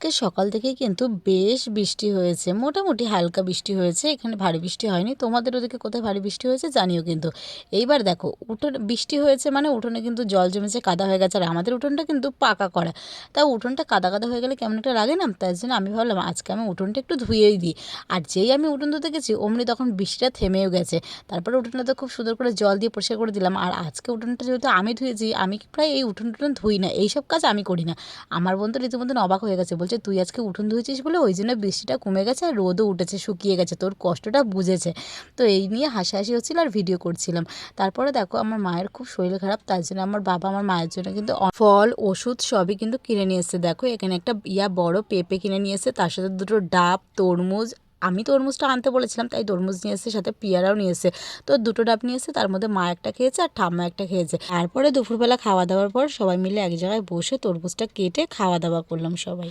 আজকে সকাল থেকেই কিন্তু বেশ বৃষ্টি হয়েছে, মোটামুটি হালকা বৃষ্টি হয়েছে, এখানে ভারী বৃষ্টি হয়নি। তোমাদের ওদিকে কোথায় ভারী বৃষ্টি হয়েছে জানিও কিন্তু। এইবার দেখো উঠোন বৃষ্টি হয়েছে মানে উঠোনে কিন্তু জল জমেছে, কাদা হয়ে গেছে। আর আমাদের উঠোনটা কিন্তু পাকা করা, তা উঠোনটা কাদা কাদা হয়ে গেলে কেমন একটা লাগে না, তাই জন্য আমি ভাবলাম আজকে আমি উঠোনটা একটু ধুয়েই দিই। আর যেই আমি উঠোন ধুতে গেছি অমনি তখন বৃষ্টিটা থেমেও গেছে। তারপরে উঠোনটা তো খুব সুন্দর করে জল দিয়ে পরিষ্কার করে দিলাম। আর আজকে উঠোনটা যেহেতু আমি ধুয়েছি, আমি প্রায় এই উঠোন টুঠোন ধুই না, এইসব কাজ আমি করি না। আমার বোন তো রীতিমতন অবাক হয়ে গেছে, বলছে তুই আজকে উঠোন ধুয়েছিস বলে ওই জন্য বৃষ্টিটা কমে গেছে আর রোদও উঠেছে, শুকিয়ে গেছে, তোর কষ্টটা বুঝেছে। তো এই নিয়ে হাসাহাসি হচ্ছিল আর ভিডিও করছিলাম। তারপরে দেখো আমার মায়ের খুব শরীর খারাপ, তার জন্য আমার বাবা আমার মায়ের জন্য কিন্তু ফল ওষুধ সবই কিন্তু কিনে নিয়ে এসেছে। দেখো এখানে একটা বড় পেঁপে কিনে নিয়ে এসেছে, তার সাথে দুটো ডাব, তরমুজ। আমি তরমুজটা আনতে বলেছিলাম তাই তরমুজ নিয়ে এসেছে, সাথে পেয়ারাও নিয়ে এসেছে। তো দুটো ডাব নিয়ে এসেছে, তার মধ্যে মা একটা খেয়েছে আর ঠাম্মা একটা খেয়েছে। তারপরে দুপুরবেলা খাওয়া দাওয়ার পর সবাই মিলে এক জায়গায় বসে তরমুজটা কেটে খাওয়া দাওয়া করলাম সবাই।